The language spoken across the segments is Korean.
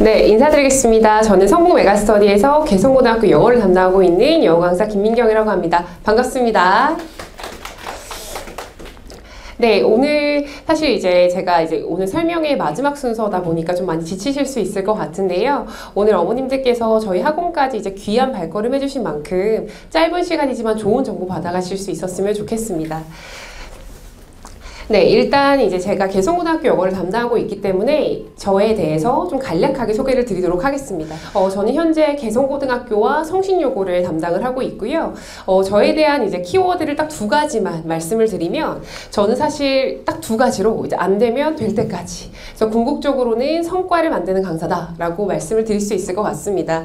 네, 인사드리겠습니다. 저는 성북 메가스터디에서 개성고등학교 영어를 담당하고 있는 영어 강사 김민경이라고 합니다. 반갑습니다. 네, 오늘 사실 이제 제가 오늘 설명의 마지막 순서다 보니까 좀 많이 지치실 수 있을 것 같은데요. 오늘 어머님들께서 저희 학원까지 이제 귀한 발걸음 해주신 만큼 짧은 시간이지만 좋은 정보 받아가실 수 있었으면 좋겠습니다. 네, 일단 이제 제가 개성고등학교 영어를 담당하고 있기 때문에 저에 대해서 좀 간략하게 소개를 드리도록 하겠습니다. 저는 현재 개성고등학교와 성신여고를 담당을 하고 있고요. 저에 대한 이제 키워드를 딱 두 가지만 말씀을 드리면, 저는 사실 딱 두 가지로 이제 안 되면 될 때까지. 그래서 궁극적으로는 성과를 만드는 강사다라고 말씀을 드릴 수 있을 것 같습니다.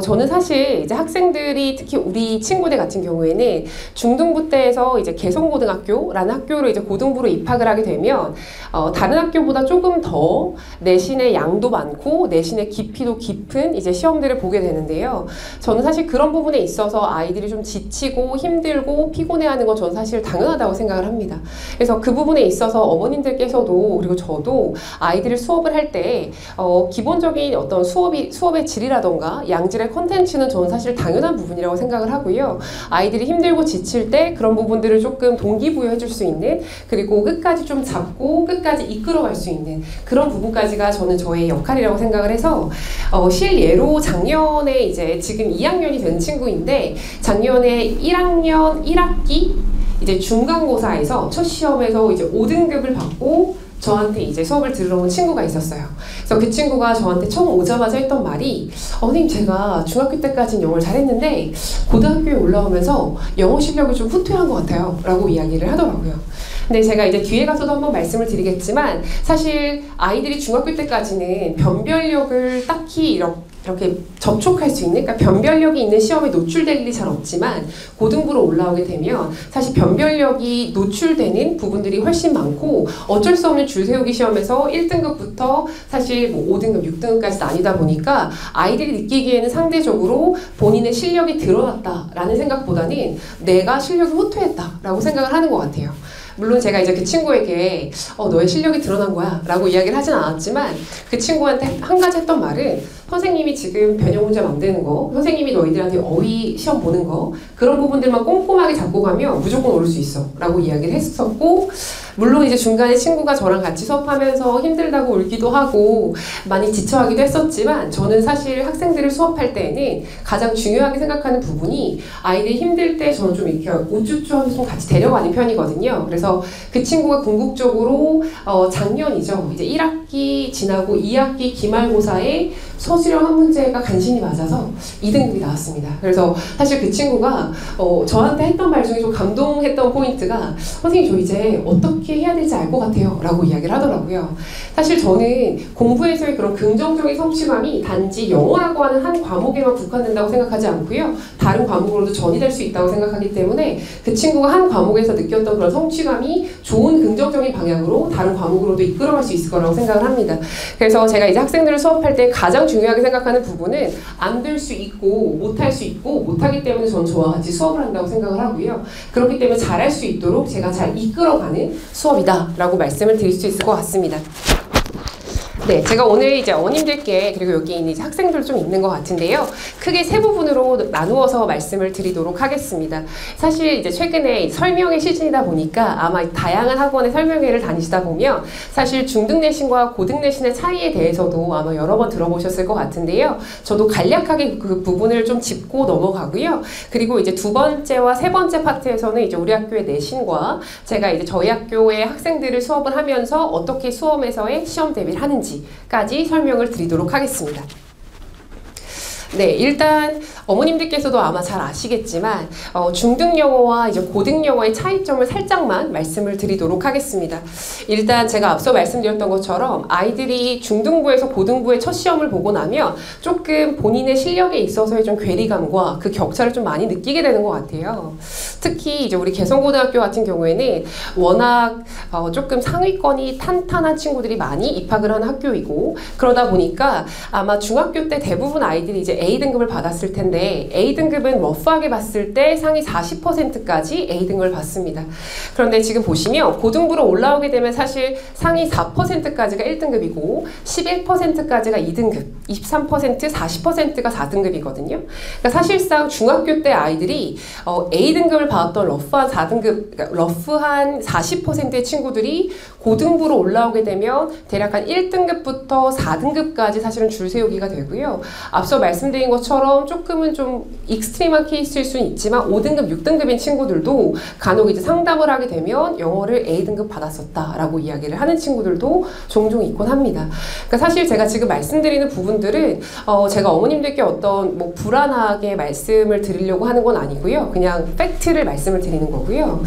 저는 사실 이제 학생들이 특히 우리 친구들 같은 경우에는 중등부 때에서 이제 개성고등학교라는 학교로 이제 고등부로 입학을 하게 되면 다른 학교보다 조금 더 내신의 양도 많고 내신의 깊이도 깊은 이제 시험들을 보게 되는데요. 저는 사실 그런 부분에 있어서 아이들이 좀 지치고 힘들고 피곤해하는 건 저는 사실 당연하다고 생각을 합니다. 그래서 그 부분에 있어서 어머님들께서도 그리고 저도 아이들을 수업을 할 때 기본적인 어떤 수업의 질이라던가 양질의 콘텐츠는 저는 사실 당연한 부분이라고 생각을 하고요. 아이들이 힘들고 지칠 때 그런 부분들을 조금 동기부여해 줄 수 있는, 그리고 끝까지 좀 잡고 끝까지 이끌어갈 수 있는 그런 부분까지가 저는 저의 역할이라고 생각을 해서 실예로 작년에 이제 지금 2학년이 된 친구인데 작년에 1학년 1학기 이제 중간고사에서 첫 시험에서 이제 5등급을 받고 저한테 이제 수업을 들으러 온 친구가 있었어요. 그래서 그 친구가 저한테 처음 오자마자 했던 말이, 선생님 제가 중학교 때까지는 영어를 잘했는데 고등학교에 올라오면서 영어 실력이 좀 후퇴한 것 같아요 라고 이야기를 하더라고요. 근데 제가 이제 뒤에 가서도 한번 말씀을 드리겠지만, 사실 아이들이 중학교 때까지는 변별력을 딱히 이렇게 접촉할 수 있는, 그러니까 변별력이 있는 시험에 노출될 일이 잘 없지만 고등부로 올라오게 되면 사실 변별력이 노출되는 부분들이 훨씬 많고, 어쩔 수 없는 줄세우기 시험에서 1등급부터 사실 뭐 5등급, 6등급까지 나뉘다 보니까 아이들이 느끼기에는 상대적으로 본인의 실력이 드러났다라는 생각보다는 내가 실력이 후퇴했다라고 생각을 하는 것 같아요. 물론 제가 이제 그 친구에게 너의 실력이 드러난 거야 라고 이야기를 하진 않았지만, 그 친구한테 한 가지 했던 말은, 선생님이 지금 변형 문제 만드는 거, 선생님이 너희들한테 어휘 시험 보는 거, 그런 부분들만 꼼꼼하게 잡고 가면 무조건 오를 수 있어 라고 이야기를 했었고, 물론 이제 중간에 친구가 저랑 같이 수업하면서 힘들다고 울기도 하고 많이 지쳐하기도 했었지만, 저는 사실 학생들을 수업할 때에는 가장 중요하게 생각하는 부분이 아이들이 힘들 때 저는 좀 이렇게 우쭈쭈하면서 좀 같이 데려가는 편이거든요. 그래서 그 친구가 궁극적으로 작년이죠. 이제 1학기 지나고 2학기 기말고사에 서술형 한 문제가 간신히 맞아서 2등급이 나왔습니다. 그래서 사실 그 친구가 저한테 했던 말 중에 좀 감동했던 포인트가, 선생님 저 이제 어떻게 해야 될지 알 것 같아요 라고 이야기를 하더라고요. 사실 저는 공부에서의 그런 긍정적인 성취감이 단지 영어라고 하는 한 과목에만 국한된다고 생각하지 않고요. 다른 과목으로도 전이될 수 있다고 생각하기 때문에 그 친구가 한 과목에서 느꼈던 그런 성취감이 좋은 긍정적인 방향으로 다른 과목으로도 이끌어갈 수 있을 거라고 생각을 합니다. 그래서 제가 이제 학생들을 수업할 때 가장 중요하게 생각하는 부분은 안 될 수 있고 못할 수 있고, 못하기 때문에 저는 저와 같이 수업을 한다고 생각을 하고요. 그렇기 때문에 잘할 수 있도록 제가 잘 이끌어가는 수업이다 라고 말씀을 드릴 수 있을 것 같습니다. 네, 제가 오늘 이제 어머님들께, 그리고 여기 있는 이제 학생들 좀 있는 것 같은데요. 크게 세 부분으로 나누어서 말씀을 드리도록 하겠습니다. 사실 이제 최근에 설명회 시즌이다 보니까 아마 다양한 학원의 설명회를 다니시다 보면 사실 중등 내신과 고등 내신의 차이에 대해서도 아마 여러 번 들어보셨을 것 같은데요. 저도 간략하게 그 부분을 좀 짚고 넘어가고요. 그리고 이제 두 번째와 세 번째 파트에서는 이제 우리 학교의 내신과 제가 이제 저희 학교의 학생들을 수업을 하면서 어떻게 수험에서의 시험 대비를 하는지 까지 설명을 드리도록 하겠습니다. 네, 일단 어머님들께서도 아마 잘 아시겠지만 중등 영어와 이제 고등 영어의 차이점을 살짝만 말씀을 드리도록 하겠습니다. 일단 제가 앞서 말씀드렸던 것처럼 아이들이 중등부에서 고등부의 첫 시험을 보고 나면 조금 본인의 실력에 있어서의 좀 괴리감과 그 격차를 좀 많이 느끼게 되는 것 같아요. 특히 이제 우리 개성고등학교 같은 경우에는 워낙 조금 상위권이 탄탄한 친구들이 많이 입학을 하는 학교이고, 그러다 보니까 아마 중학교 때 대부분 아이들이 이제 이제 A등급을 받았을 텐데 A등급은 러프하게 봤을 때 상위 40%까지 A등급을 받습니다. 그런데 지금 보시면 고등부로 올라오게 되면 사실 상위 4%까지가 1등급이고 11%까지가 2등급, 23%, 40%가 4등급이거든요. 그러니까 사실상 중학교 때 아이들이 A등급을 받았던 러프한 4등급, 그러니까 러프한 40%의 친구들이 고등부로 올라오게 되면 대략 한 1등급부터 4등급까지 사실은 줄 세우기가 되고요. 앞서 말씀드린 것처럼 조금은 좀 익스트림한 케이스일 수는 있지만 5등급, 6등급인 친구들도 간혹 이제 상담을 하게 되면 영어를 A등급 받았었다라고 이야기를 하는 친구들도 종종 있곤 합니다. 그러니까 사실 제가 지금 말씀드리는 부분들은 제가 어머님들께 어떤 뭐 불안하게 말씀을 드리려고 하는 건 아니고요. 그냥 팩트를 말씀을 드리는 거고요.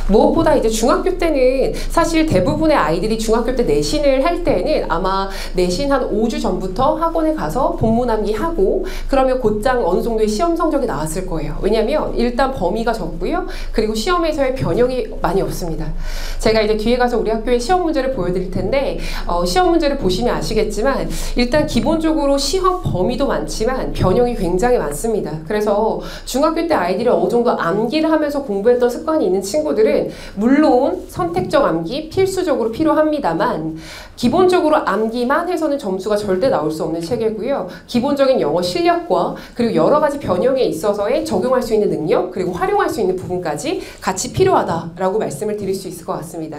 무엇보다 이제 중학교 때는 사실 대부분의 아이들이 중학교 때 내신을 할 때는 아마 내신 한 5주 전부터 학원에 가서 본문 암기하고 그러면 곧장 어느 정도의 시험 성적이 나왔을 거예요. 왜냐면 일단 범위가 적고요. 그리고 시험에서의 변형이 많이 없습니다. 제가 이제 뒤에 가서 우리 학교의 시험 문제를 보여드릴 텐데 시험 문제를 보시면 아시겠지만 일단 기본적으로 시험 범위도 많지만 변형이 굉장히 많습니다. 그래서 중학교 때 아이들이 어느 정도 암기를 하면서 공부했던 습관이 있는 친구들은 물론 선택적 암기 필수적으로 필요합니다만 기본적으로 암기만 해서는 점수가 절대 나올 수 없는 체계고요. 기본적인 영어 실력과 그리고 여러 가지 변형에 있어서의 적용할 수 있는 능력 그리고 활용할 수 있는 부분까지 같이 필요하다라고 말씀을 드릴 수 있을 것 같습니다.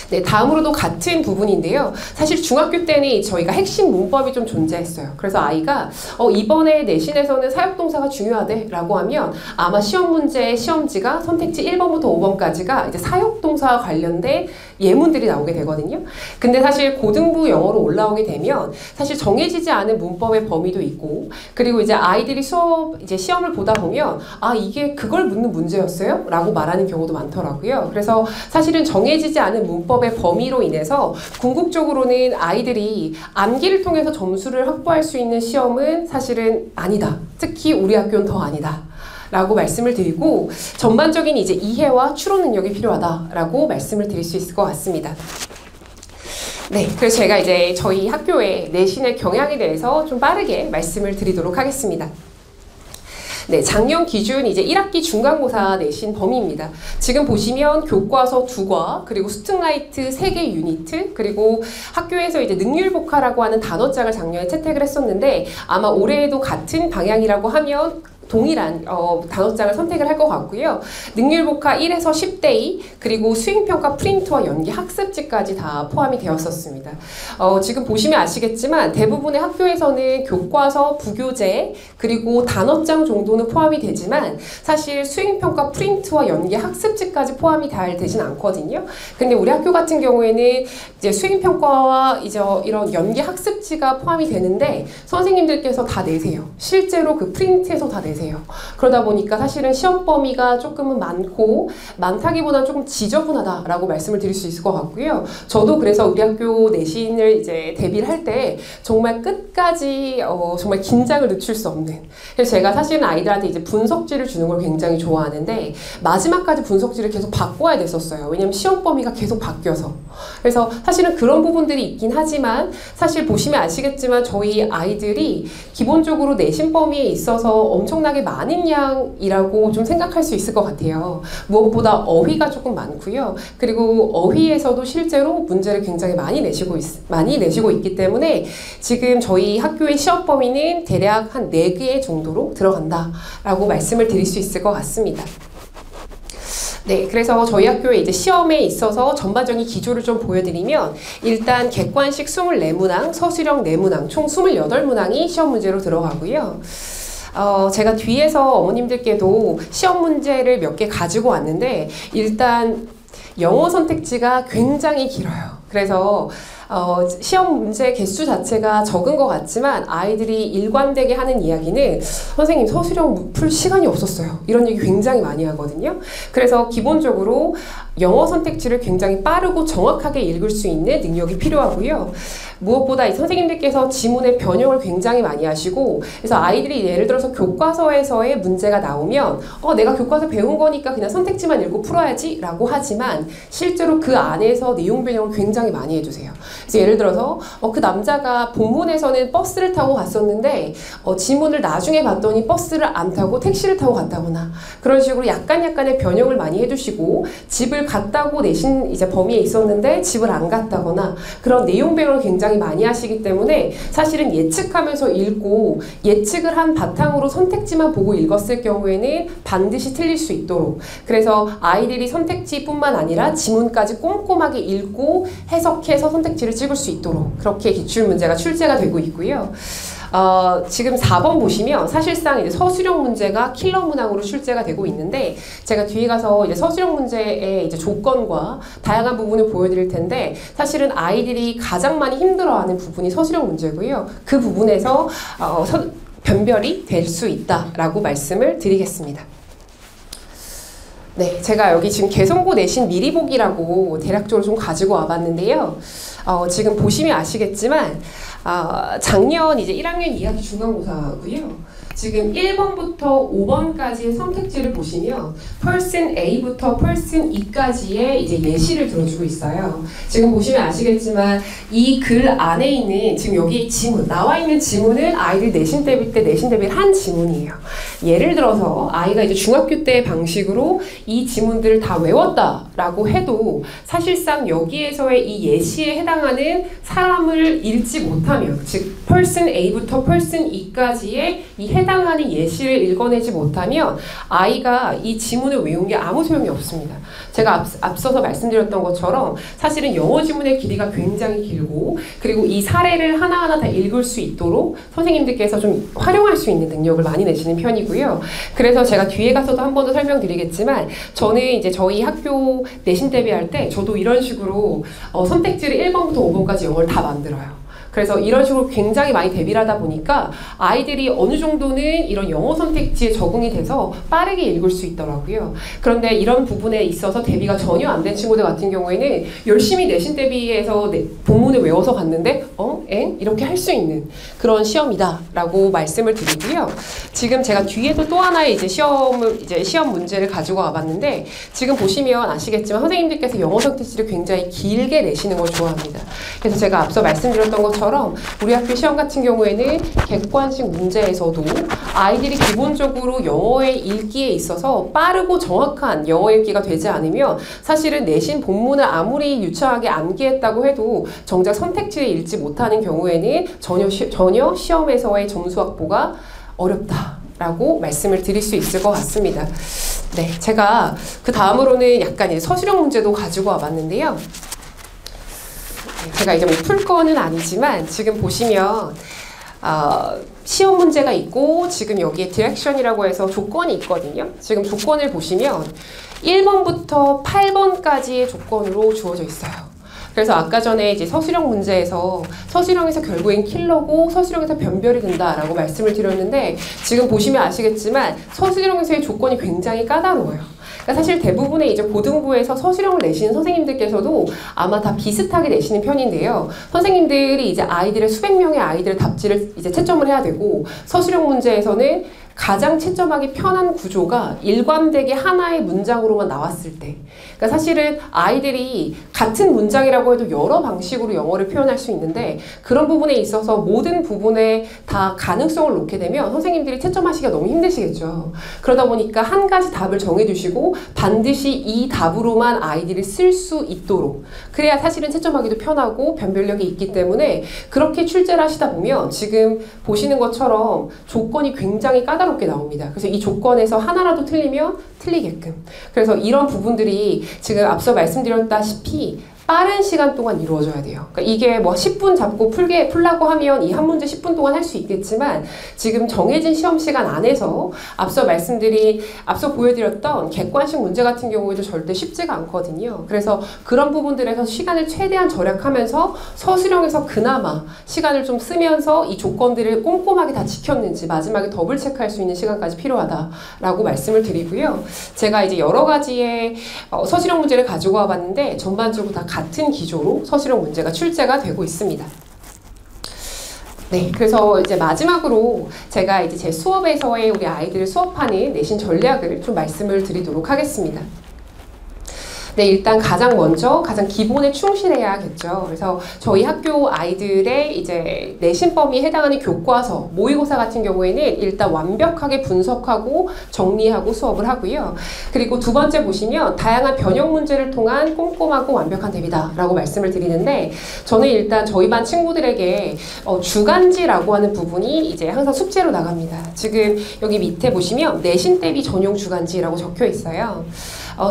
네, 다음으로도 같은 부분인데요. 사실 중학교 때는 저희가 핵심 문법이 좀 존재했어요. 그래서 아이가 이번에 내신에서는 사역동사가 중요하대 라고 하면 아마 시험 문제의 시험지가 선택지 1번부터 5번까지가 이제 사역동사와 관련된 예문들이 나오게 되거든요. 근데 사실 고등부 영어로 올라오게 되면 사실 정해지지 않은 문법의 범위도 있고 그리고 이제 아이들이 이제 시험을 보다 보면 아, 이게 그걸 묻는 문제였어요? 라고 말하는 경우도 많더라고요. 그래서 사실은 정해지지 않은 문법의 범위로 인해서 궁극적으로는 아이들이 암기를 통해서 점수를 확보할 수 있는 시험은 사실은 아니다. 특히 우리 학교는 더 아니다. 라고 말씀을 드리고 전반적인 이제 이해와 추론 능력이 필요하다라고 말씀을 드릴 수 있을 것 같습니다. 네, 그래서 제가 이제 저희 학교의 내신의 경향에 대해서 좀 빠르게 말씀을 드리도록 하겠습니다. 네, 작년 기준 이제 1학기 중간고사 내신 범위입니다. 지금 보시면 교과서 2과, 그리고 스퉁라이트 3개 유니트, 그리고 학교에서 이제 능률복화라고 하는 단어장을 작년에 채택을 했었는데 아마 올해에도 같은 방향이라고 하면 동일한 단어장을 선택을 할 것 같고요. 능률복화 1에서 10대 2 그리고 수행평가 프린트와 연기 학습지까지 다 포함이 되었었습니다. 지금 보시면 아시겠지만 대부분의 학교에서는 교과서, 부교재 그리고 단어장 정도는 포함이 되지만 사실 수행평가 프린트와 연기 학습지까지 포함이 되진 않거든요. 근데 우리 학교 같은 경우에는 이제 수행평가와 이제 이런 연기 학습지가 포함이 되는데 선생님들께서 다 내세요. 실제로 그 프린트에서 다 내세요. 그러다 보니까 사실은 시험 범위가 조금은 많다기보다는 조금 지저분하다라고 말씀을 드릴 수 있을 것 같고요. 저도 그래서 우리 학교 내신을 이제 대비를 할 때 정말 끝까지 정말 긴장을 늦출 수 없는. 그래서 제가 사실은 아이들한테 이제 분석지를 주는 걸 굉장히 좋아하는데 마지막까지 분석지를 계속 바꿔야 됐었어요. 왜냐면 시험 범위가 계속 바뀌어서. 그래서 사실은 그런 부분들이 있긴 하지만 사실 보시면 아시겠지만 저희 아이들이 기본적으로 내신 범위에 있어서 엄청나게 많은 양이라고 좀 생각할 수 있을 것 같아요. 무엇보다 어휘가 조금 많고요. 그리고 어휘에서도 실제로 문제를 굉장히 많이 내시고 있기 때문에 지금 저희 학교의 시험 범위는 대략 한 4개 정도로 들어간다라고 말씀을 드릴 수 있을 것 같습니다. 네, 그래서 저희 학교에 이제 시험에 있어서 전반적인 기조를 좀 보여드리면 일단 객관식 24문항, 서술형 4문항, 총 28문항이 시험 문제로 들어가고요. 제가 뒤에서 어머님들께도 시험 문제를 몇 개 가지고 왔는데 일단 영어 선택지가 굉장히 길어요. 그래서 시험 문제 개수 자체가 적은 것 같지만 아이들이 일관되게 하는 이야기는 선생님 서술형 풀 시간이 없었어요. 이런 얘기 굉장히 많이 하거든요. 그래서 기본적으로 영어 선택지를 굉장히 빠르고 정확하게 읽을 수 있는 능력이 필요하고요. 무엇보다 이 선생님들께서 지문의 변형을 굉장히 많이 하시고 그래서 아이들이 예를 들어서 교과서에서의 문제가 나오면 내가 교과서 배운 거니까 그냥 선택지만 읽고 풀어야지 라고 하지만 실제로 그 안에서 내용 변형을 굉장히 많이 해주세요. 그래서 예를 들어서 그 남자가 본문에서는 버스를 타고 갔었는데 지문을 나중에 봤더니 버스를 안 타고 택시를 타고 갔다거나 그런 식으로 약간의 변형을 많이 해주시고 집을 갔다고 내신 이제 범위에 있었는데 집을 안 갔다거나 그런 내용 변형을 굉장히 많이 하시기 때문에 사실은 예측하면서 읽고 예측을 한 바탕으로 선택지만 보고 읽었을 경우에는 반드시 틀릴 수 있도록 그래서 아이들이 선택지뿐만 아니라 지문까지 꼼꼼하게 읽고 해석해서 선택지를 찍을 수 있도록 그렇게 기출문제가 출제가 되고 있고요. 지금 4번 보시면 사실상 이제 서술형 문제가 킬러 문항으로 출제가 되고 있는데 제가 뒤에 가서 이제 서술형 문제의 이제 조건과 다양한 부분을 보여드릴 텐데 사실은 아이들이 가장 많이 힘들어하는 부분이 서술형 문제고요. 그 부분에서 변별이 될 수 있다라고 말씀을 드리겠습니다. 네, 제가 여기 지금 개성고 내신 미리 보기라고 대략적으로 좀 가지고 와봤는데요. 지금 보시면 아시겠지만 작년 이제 1학년 2학기 중간고사고요. 지금 1번부터 5번까지의 선택지를 보시면 person A부터 person E까지의 이제 예시를 들어주고 있어요. 지금 보시면 아시겠지만 이 글 안에 있는 지금 여기 지문 나와 있는 지문은 아이들 내신 대비 때 내신 대비를 한 지문이에요. 예를 들어서 아이가 이제 중학교 때 방식으로 이 지문들을 다 외웠다라고 해도 사실상 여기에서의 이 예시에 해당하는 사람을 읽지 못하면 즉 person A부터 person E까지의 이 해당하는 예시를 읽어내지 못하면 아이가 이 지문을 외운 게 아무 소용이 없습니다. 제가 앞서서 말씀드렸던 것처럼 사실은 영어 지문의 길이가 굉장히 길고 그리고 이 사례를 하나하나 다 읽을 수 있도록 선생님들께서 좀 활용할 수 있는 능력을 많이 내시는 편이고요. 그래서 제가 뒤에 가서도 한 번 더 설명드리겠지만 저는 이제 저희 학교 내신 대비할 때 저도 이런 식으로 선택지를 1번부터 5번까지 영어를 다 만들어요. 그래서 이런 식으로 굉장히 많이 대비를 하다 보니까 아이들이 어느 정도는 이런 영어 선택지에 적응이 돼서 빠르게 읽을 수 있더라고요. 그런데 이런 부분에 있어서 대비가 전혀 안 된 친구들 같은 경우에는 열심히 내신 대비해서 본문을 외워서 갔는데 이렇게 할 수 있는 그런 시험이다 라고 말씀을 드리고요. 지금 제가 뒤에도 또 하나의 이제 시험 문제를 가지고 와봤는데 지금 보시면 아시겠지만 선생님들께서 영어 선택지를 굉장히 길게 내시는 걸 좋아합니다. 그래서 제가 앞서 말씀드렸던 것처럼 우리 학교 시험 같은 경우에는 객관식 문제에서도 아이들이 기본적으로 영어의 읽기에 있어서 빠르고 정확한 영어 읽기가 되지 않으면 사실은 내신 본문을 아무리 유창하게 암기했다고 해도 정작 선택지를 읽지 못하는 경우에는 전혀 시험에서의 점수 확보가 어렵다라고 말씀을 드릴 수 있을 것 같습니다. 네, 제가 그 다음으로는 약간 이제 서술형 문제도 가지고 와봤는데요. 제가 이제 뭐 풀 거는 아니지만 지금 보시면 시험 문제가 있고 지금 여기에 디렉션이라고 해서 조건이 있거든요. 지금 조건을 보시면 1번부터 8번까지의 조건으로 주어져 있어요. 그래서 아까 전에 이제 서술형 문제에서 서술형에서 결국엔 킬러고 서술형에서 변별이 된다라고 말씀을 드렸는데 지금 보시면 아시겠지만 서술형에서의 조건이 굉장히 까다로워요. 그러니까 사실 대부분의 이제 고등부에서 서술형을 내시는 선생님들께서도 아마 다 비슷하게 내시는 편인데요. 선생님들이 이제 아이들의 수백 명의 아이들의 답지를 이제 채점을 해야 되고 서술형 문제에서는 가장 채점하기 편한 구조가 일관되게 하나의 문장으로만 나왔을 때 그러니까 사실은 아이들이 같은 문장이라고 해도 여러 방식으로 영어를 표현할 수 있는데 그런 부분에 있어서 모든 부분에 다 가능성을 놓게 되면 선생님들이 채점하시기가 너무 힘드시겠죠. 그러다 보니까 한 가지 답을 정해두시고 반드시 이 답으로만 아이들이 쓸 수 있도록 그래야 사실은 채점하기도 편하고 변별력이 있기 때문에 그렇게 출제를 하시다 보면 지금 보시는 것처럼 조건이 굉장히 까다롭게 나옵니다. 그래서 이 조건에서 하나라도 틀리면 틀리게끔 그래서 이런 부분들이 지금 앞서 말씀드렸다시피 빠른 시간 동안 이루어져야 돼요. 그러니까 이게 뭐 10분 잡고 풀라고 하면 이 한 문제 10분 동안 할 수 있겠지만 지금 정해진 시험 시간 안에서 앞서 보여드렸던 객관식 문제 같은 경우에도 절대 쉽지가 않거든요. 그래서 그런 부분들에서 시간을 최대한 절약하면서 서술형에서 그나마 시간을 좀 쓰면서 이 조건들을 꼼꼼하게 다 지켰는지 마지막에 더블 체크할 수 있는 시간까지 필요하다라고 말씀을 드리고요. 제가 이제 여러 가지의 서술형 문제를 가지고 와봤는데 전반적으로 다 같은 기조로 서술형 문제가 출제가 되고 있습니다. 네, 그래서 이제 마지막으로 제가 이제 제 수업에서의 우리 아이들을 수업하는 내신 전략을 좀 말씀을 드리도록 하겠습니다. 네, 일단 가장 먼저 가장 기본에 충실해야겠죠. 그래서 저희 학교 아이들의 이제 내신 범위에 해당하는 교과서, 모의고사 같은 경우에는 일단 완벽하게 분석하고 정리하고 수업을 하고요. 그리고 두 번째 보시면 다양한 변형 문제를 통한 꼼꼼하고 완벽한 대비다라고 말씀을 드리는데, 저는 일단 저희 반 친구들에게 주간지라고 하는 부분이 이제 항상 숙제로 나갑니다. 지금 여기 밑에 보시면 내신 대비 전용 주간지라고 적혀 있어요.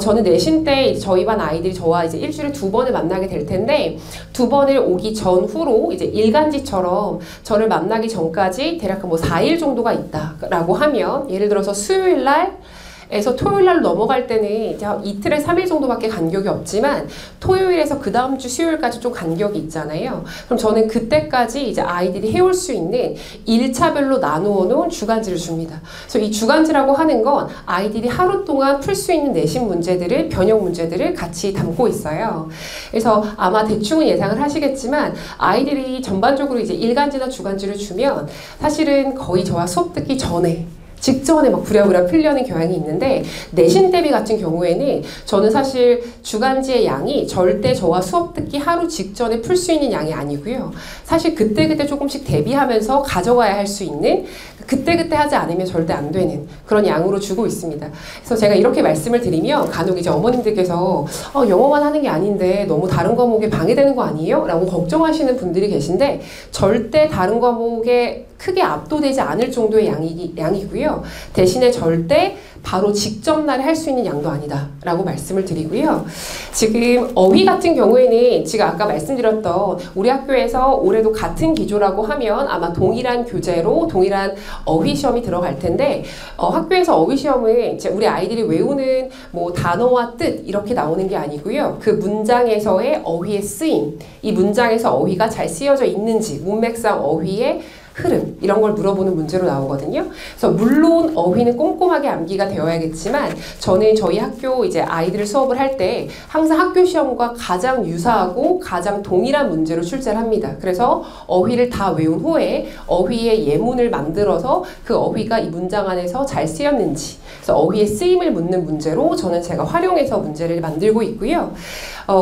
저는 내신 때 저희 반 아이들이 저와 이제 일주일에 2번을 만나게 될 텐데, 2번을 오기 전후로 이제 일간지처럼 저를 만나기 전까지 대략 뭐 4일 정도가 있다라고 하면, 예를 들어서 수요일 날에서 토요일 날로 넘어갈 때는 이제 이틀에 3일 정도밖에 간격이 없지만, 토요일에서 그 다음 주 수요일까지 좀 간격이 있잖아요. 그럼 저는 그때까지 이제 아이들이 해올 수 있는 1차별로 나누어 놓은 주간지를 줍니다. 그래서 이 주간지라고 하는 건 아이들이 하루 동안 풀 수 있는 내신 문제들을, 변형 문제들을 같이 담고 있어요. 그래서 아마 대충은 예상을 하시겠지만, 아이들이 전반적으로 이제 일간지나 주간지를 주면 사실은 거의 저와 수업 듣기 전에, 직전에 막 부랴부랴 풀려는 경향이 있는데, 내신 대비 같은 경우에는 저는 사실 주간지의 양이 절대 저와 수업 듣기 하루 직전에 풀 수 있는 양이 아니고요. 사실 그때그때 조금씩 대비하면서 가져가야 할 수 있는, 그때그때 하지 않으면 절대 안 되는 그런 양으로 주고 있습니다. 그래서 제가 이렇게 말씀을 드리면 간혹 이제 어머님들께서 영어만 하는 게 아닌데 너무 다른 과목에 방해되는 거 아니에요? 라고 걱정하시는 분들이 계신데, 절대 다른 과목에 크게 압도되지 않을 정도의 양이고요. 대신에 절대 바로 직전날에 할 수 있는 양도 아니다 라고 말씀을 드리고요. 지금 어휘 같은 경우에는 제가 아까 말씀드렸던 우리 학교에서 올해도 같은 기조라고 하면 아마 동일한 교재로 동일한 어휘 시험이 들어갈 텐데, 학교에서 어휘 시험은 이제 우리 아이들이 외우는 뭐 단어와 뜻 이렇게 나오는 게 아니고요. 그 문장에서의 어휘의 쓰임, 이 문장에서 어휘가 잘 쓰여져 있는지, 문맥상 어휘의 흐름, 이런 걸 물어보는 문제로 나오거든요. 그래서 물론 어휘는 꼼꼼하게 암기가 되어야겠지만, 저는 저희 학교 이제 아이들 수업을 할 때 항상 학교 시험과 가장 유사하고 가장 동일한 문제로 출제를 합니다. 그래서 어휘를 다 외운 후에 어휘의 예문을 만들어서 그 어휘가 이 문장 안에서 잘 쓰였는지, 그래서 어휘의 쓰임을 묻는 문제로 저는 제가 활용해서 문제를 만들고 있고요.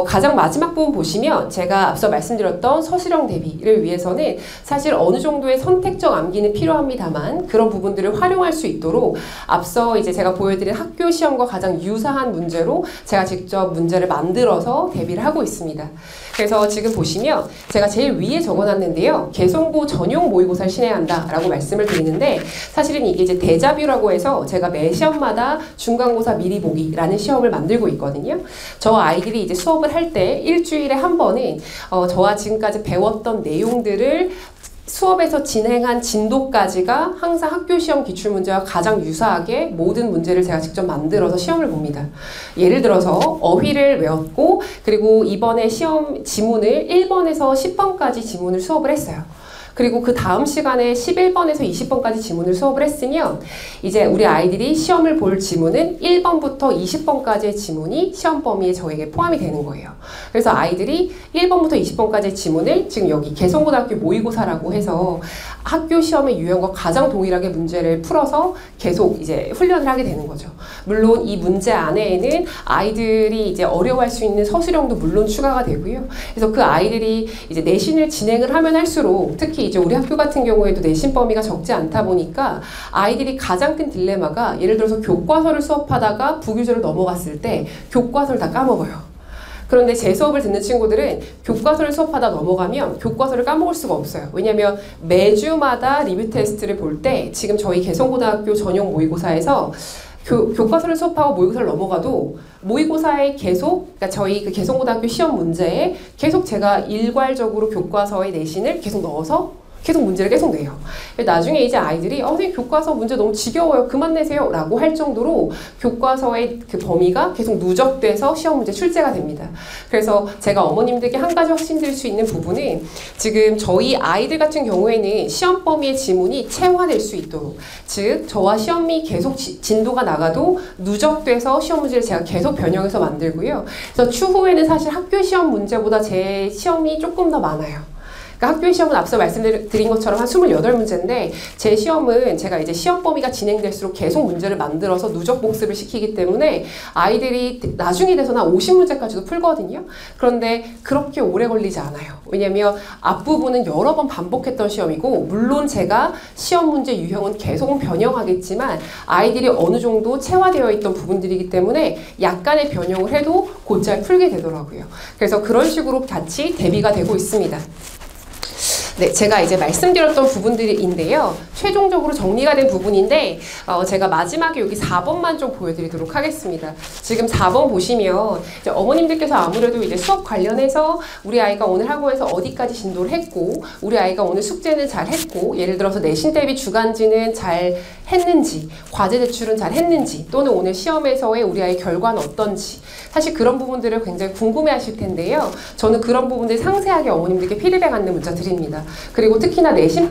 가장 마지막 부분 보시면 제가 앞서 말씀드렸던 서술형 대비를 위해서는 사실 어느 정도의 선택적 암기는 필요합니다만, 그런 부분들을 활용할 수 있도록 앞서 이제 제가 보여드린 학교 시험과 가장 유사한 문제로 제가 직접 문제를 만들어서 대비를 하고 있습니다. 그래서 지금 보시면 제가 제일 위에 적어놨는데요. 개성고 전용 모의고사를 신해야 한다라고 말씀을 드리는데, 사실은 이게 이제 데자뷰라고 해서 제가 매 시험마다 중간고사 미리 보기라는 시험을 만들고 있거든요. 저 아이들이 이제 수업을 할 때 일주일에 한 번은 저와 지금까지 배웠던 내용들을 수업에서 진행한 진도까지가 항상 학교 시험 기출문제와 가장 유사하게 모든 문제를 제가 직접 만들어서 시험을 봅니다. 예를 들어서 어휘를 외웠고, 그리고 이번에 시험 지문을 1번에서 10번까지 지문을 수업을 했어요. 그리고 그 다음 시간에 11번에서 20번까지 지문을 수업을 했으면, 이제 우리 아이들이 시험을 볼 지문은 1번부터 20번까지의 지문이 시험 범위에 저에게 포함이 되는 거예요. 그래서 아이들이 1번부터 20번까지의 지문을 지금 여기 개성고등학교 모의고사라고 해서 학교 시험의 유형과 가장 동일하게 문제를 풀어서 계속 이제 훈련을 하게 되는 거죠. 물론 이 문제 안에는 아이들이 이제 어려워할 수 있는 서술형도 물론 추가가 되고요. 그래서 그 아이들이 이제 내신을 진행을 하면 할수록, 특히 이제 우리 학교 같은 경우에도 내신 범위가 적지 않다 보니까 아이들이 가장 큰 딜레마가, 예를 들어서 교과서를 수업하다가 부교재로 넘어갔을 때 교과서를 다 까먹어요. 그런데 제 수업을 듣는 친구들은 교과서를 수업하다 넘어가면 교과서를 까먹을 수가 없어요. 왜냐면 매주마다 리뷰 테스트를 볼 때, 지금 저희 개성고등학교 전용 모의고사에서 교과서를 수업하고 모의고사를 넘어가도 모의고사에 계속, 그러니까 저희 그 개성고등학교 시험 문제에 계속 제가 일괄적으로 교과서의 내신을 계속 넣어서 계속 문제를 계속 내요. 나중에 이제 아이들이 선생님 교과서 문제 너무 지겨워요, 그만 내세요 라고 할 정도로 교과서의 그 범위가 계속 누적돼서 시험 문제 출제가 됩니다. 그래서 제가 어머님들께 한 가지 확신드릴 수 있는 부분은, 지금 저희 아이들 같은 경우에는 시험 범위의 지문이 체화될 수 있도록, 즉 저와 시험이 계속 진도가 나가도 누적돼서 시험 문제를 제가 계속 변형해서 만들고요. 그래서 추후에는 사실 학교 시험 문제보다 제 시험이 조금 더 많아요. 그러니까 학교의 시험은 앞서 말씀드린 것처럼 한 28문제인데 제 시험은 제가 이제 시험 범위가 진행될수록 계속 문제를 만들어서 누적 복습을 시키기 때문에 아이들이 나중에 돼서는 한 50문제까지도 풀거든요. 그런데 그렇게 오래 걸리지 않아요. 왜냐면 앞부분은 여러 번 반복했던 시험이고 물론 제가 시험 문제 유형은 계속 변형하겠지만 아이들이 어느 정도 체화되어 있던 부분들이기 때문에 약간의 변형을 해도 곧잘 풀게 되더라고요. 그래서 그런 식으로 같이 대비가 되고 있습니다. 네, 제가 이제 말씀드렸던 부분들인데요. 최종적으로 정리가 된 부분인데 제가 마지막에 여기 4번만 좀 보여드리도록 하겠습니다. 지금 4번 보시면 이제 어머님들께서 아무래도 이제 수업 관련해서 우리 아이가 오늘 학원에서 어디까지 진도를 했고 우리 아이가 오늘 숙제는 잘 했고 예를 들어서 내신 대비 주간지는 잘 했는지 과제 제출은 잘 했는지 또는 오늘 시험에서의 우리 아이의 결과는 어떤지 사실 그런 부분들을 굉장히 궁금해 하실 텐데요. 저는 그런 부분들 상세하게 어머님들께 피드백 안내 문자 드립니다. 그리고 특히나 내신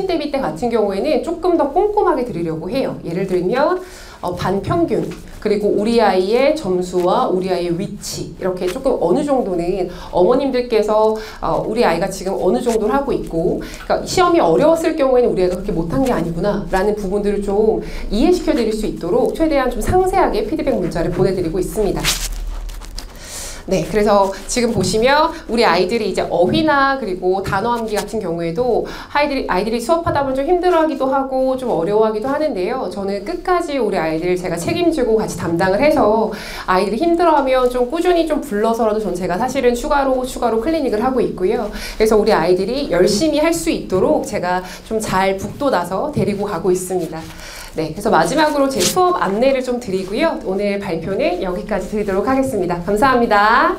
대비 때 같은 경우에는 조금 더 꼼꼼하게 드리려고 해요. 예를 들면 반평균 그리고 우리 아이의 점수와 우리 아이의 위치 이렇게 조금 어느 정도는 어머님들께서 우리 아이가 지금 어느 정도를 하고 있고 그러니까 시험이 어려웠을 경우에는 우리 아이가 그렇게 못한 게 아니구나 라는 부분들을 좀 이해시켜 드릴 수 있도록 최대한 좀 상세하게 피드백 문자를 보내드리고 있습니다. 네, 그래서 지금 보시면 우리 아이들이 이제 어휘나 그리고 단어 암기 같은 경우에도 아이들이 수업하다 보면 좀 힘들어하기도 하고 좀 어려워하기도 하는데요. 저는 끝까지 우리 아이들 제가 책임지고 같이 담당을 해서 아이들이 힘들어하면 좀 꾸준히 좀 불러서라도 전 제가 사실은 추가로 클리닉을 하고 있고요. 그래서 우리 아이들이 열심히 할 수 있도록 제가 좀 잘 북돋아서 데리고 가고 있습니다. 네, 그래서 마지막으로 제 수업 안내를 좀 드리고요. 오늘 발표는 여기까지 드리도록 하겠습니다. 감사합니다.